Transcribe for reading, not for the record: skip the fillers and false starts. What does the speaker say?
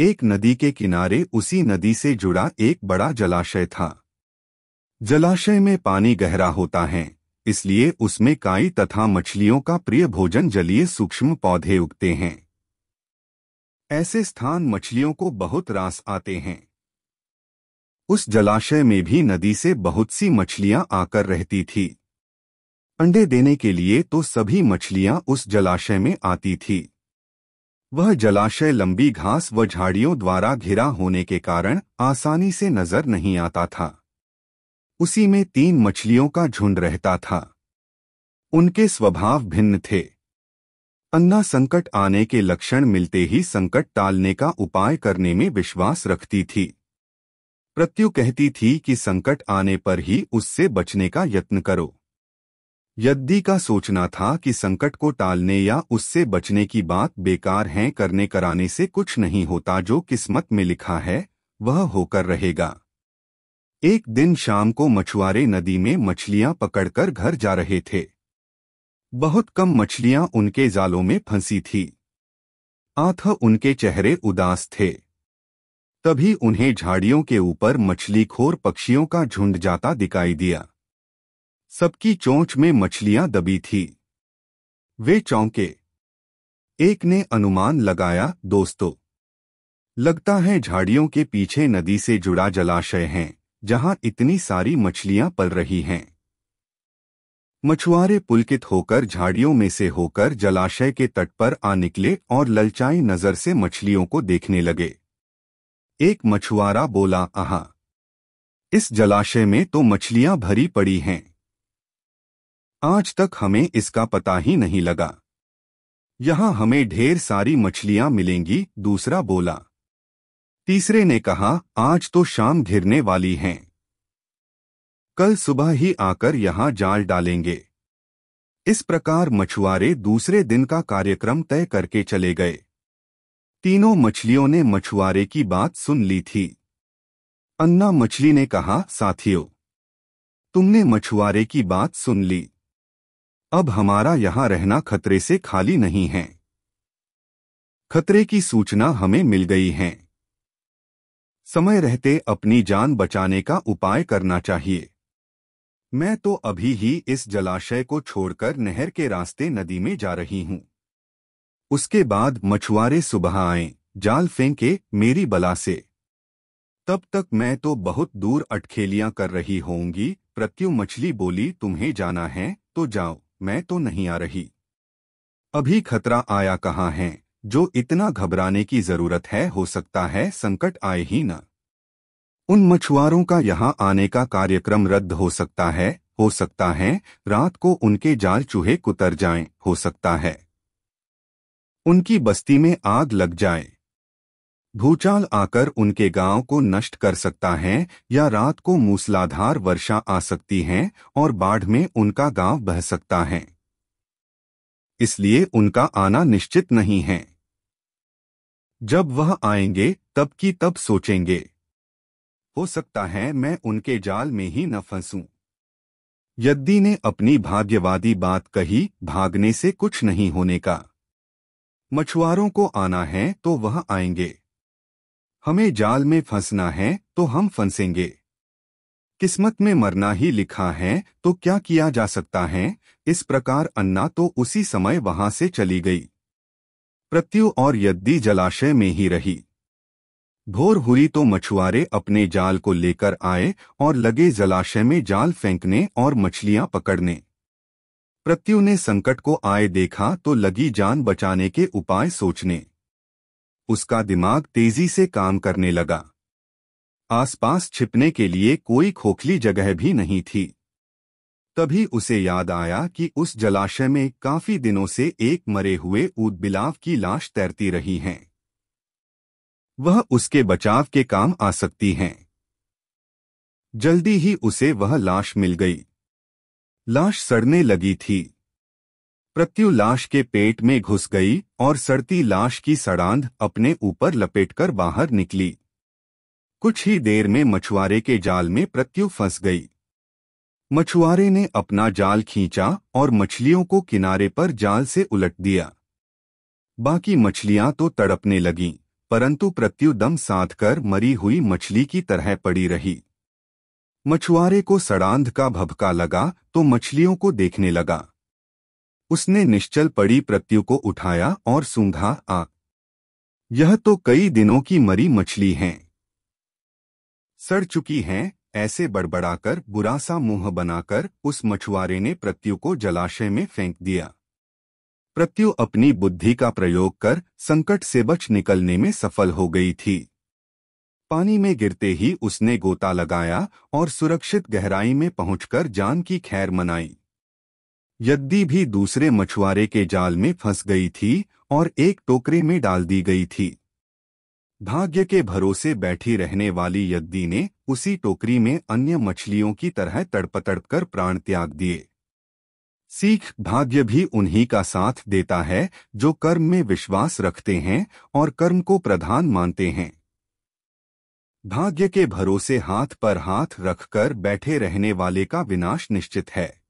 एक नदी के किनारे उसी नदी से जुड़ा एक बड़ा जलाशय था। जलाशय में पानी गहरा होता है, इसलिए उसमें काई तथा मछलियों का प्रिय भोजन जलीय सूक्ष्म पौधे उगते हैं। ऐसे स्थान मछलियों को बहुत रास आते हैं। उस जलाशय में भी नदी से बहुत सी मछलियां आकर रहती थी। अंडे देने के लिए तो सभी मछलियां उस जलाशय में आती थी। वह जलाशय लंबी घास व झाड़ियों द्वारा घिरा होने के कारण आसानी से नजर नहीं आता था। उसी में 3 मछलियों का झुंड रहता था। उनके स्वभाव भिन्न थे। अन्ना संकट आने के लक्षण मिलते ही संकट टालने का उपाय करने में विश्वास रखती थी। प्रत्यु कहती थी कि संकट आने पर ही उससे बचने का यत्न करो। यद्दी का सोचना था कि संकट को टालने या उससे बचने की बात बेकार है, करने कराने से कुछ नहीं होता, जो किस्मत में लिखा है वह होकर रहेगा। एक दिन शाम को मछुआरे नदी में मछलियां पकड़कर घर जा रहे थे। बहुत कम मछलियां उनके जालों में फंसी थी। आंख उनके चेहरे उदास थे। तभी उन्हें झाड़ियों के ऊपर मछलीखोर पक्षियों का झुंड जाता दिखाई दिया। सबकी चोंच में मछलियां दबी थी। वे चौंके। एक ने अनुमान लगाया, दोस्तों, लगता है झाड़ियों के पीछे नदी से जुड़ा जलाशय है, जहां इतनी सारी मछलियां पल रही हैं। मछुआरे पुलकित होकर झाड़ियों में से होकर जलाशय के तट पर आ निकले और ललचाई नजर से मछलियों को देखने लगे। एक मछुआरा बोला, आहा, इस जलाशय में तो मछलियां भरी पड़ी हैं। आज तक हमें इसका पता ही नहीं लगा। यहां हमें ढेर सारी मछलियां मिलेंगी, दूसरा बोला। तीसरे ने कहा, आज तो शाम घिरने वाली हैं। कल सुबह ही आकर यहां जाल डालेंगे। इस प्रकार मछुआरे दूसरे दिन का कार्यक्रम तय करके चले गए। तीनों मछलियों ने मछुआरे की बात सुन ली थी। अन्ना मछली ने कहा, साथियों, तुमने मछुआरे की बात सुन ली। अब हमारा यहां रहना खतरे से खाली नहीं है। खतरे की सूचना हमें मिल गई है। समय रहते अपनी जान बचाने का उपाय करना चाहिए। मैं तो अभी ही इस जलाशय को छोड़कर नहर के रास्ते नदी में जा रही हूं। उसके बाद मछुआरे सुबह आए, जाल फेंके मेरी बला से। तब तक मैं तो बहुत दूर अटखेलियां कर रही होंगी। प्रत्यु मछली बोली, तुम्हें जाना है तो जाओ, मैं तो नहीं आ रही। अभी खतरा आया कहाँ है, जो इतना घबराने की जरूरत है। हो सकता है संकट आए ही न। उन मछुआरों का यहाँ आने का कार्यक्रम रद्द हो सकता है रात को उनके जाल चूहे कुतर जाएं, हो सकता है उनकी बस्ती में आग लग जाए, भूचाल आकर उनके गांव को नष्ट कर सकता है, या रात को मूसलाधार वर्षा आ सकती है और बाढ़ में उनका गांव बह सकता है। इसलिए उनका आना निश्चित नहीं है। जब वह आएंगे तब की तब सोचेंगे। हो सकता है मैं उनके जाल में ही न फंसूं। यद्दी ने अपनी भाग्यवादी बात कही, भागने से कुछ नहीं होने का। मछुआरों को आना है तो वह आएंगे। हमें जाल में फंसना है तो हम फंसेंगे। किस्मत में मरना ही लिखा है तो क्या किया जा सकता है। इस प्रकार अन्ना तो उसी समय वहां से चली गई। प्रत्यु और यद्दी जलाशय में ही रही। भोर हुई तो मछुआरे अपने जाल को लेकर आए और लगे जलाशय में जाल फेंकने और मछलियां पकड़ने। प्रत्यु ने संकट को आए देखा तो लगी जान बचाने के उपाय सोचने। उसका दिमाग तेजी से काम करने लगा। आसपास छिपने के लिए कोई खोखली जगह भी नहीं थी। तभी उसे याद आया कि उस जलाशय में काफी दिनों से एक मरे हुए ऊदबिलाव की लाश तैरती रही है। वह उसके बचाव के काम आ सकती हैं। जल्दी ही उसे वह लाश मिल गई। लाश सड़ने लगी थी। प्रत्यु लाश के पेट में घुस गई और सड़ती लाश की सड़ांध अपने ऊपर लपेटकर बाहर निकली। कुछ ही देर में मछुआरे के जाल में प्रत्यु फंस गई। मछुआरे ने अपना जाल खींचा और मछलियों को किनारे पर जाल से उलट दिया। बाकी मछलियां तो तड़पने लगीं, परंतु प्रत्यु दम साधकर मरी हुई मछली की तरह पड़ी रही। मछुआरे को सड़ांध का भभका लगा तो मछलियों को देखने लगा। उसने निश्चल पड़ी प्रत्यु को उठाया और सूंघा, यह तो कई दिनों की मरी मछली हैं, सड़ चुकी हैं। ऐसे बड़बड़ाकर बुरा सा मुंह बनाकर उस मछुआरे ने प्रत्यु को जलाशय में फेंक दिया। प्रत्यु अपनी बुद्धि का प्रयोग कर संकट से बच निकलने में सफल हो गई थी। पानी में गिरते ही उसने गोता लगाया और सुरक्षित गहराई में पहुंचकर जान की खैर मनाई। यद्दी भी दूसरे मछुआरे के जाल में फंस गई थी और एक टोकरे में डाल दी गई थी। भाग्य के भरोसे बैठी रहने वाली यद्दी ने उसी टोकरी में अन्य मछलियों की तरह तड़प कर प्राण त्याग दिए। सीख, भाग्य भी उन्हीं का साथ देता है जो कर्म में विश्वास रखते हैं और कर्म को प्रधान मानते हैं। भाग्य के भरोसे हाथ पर हाथ रखकर बैठे रहने वाले का विनाश निश्चित है।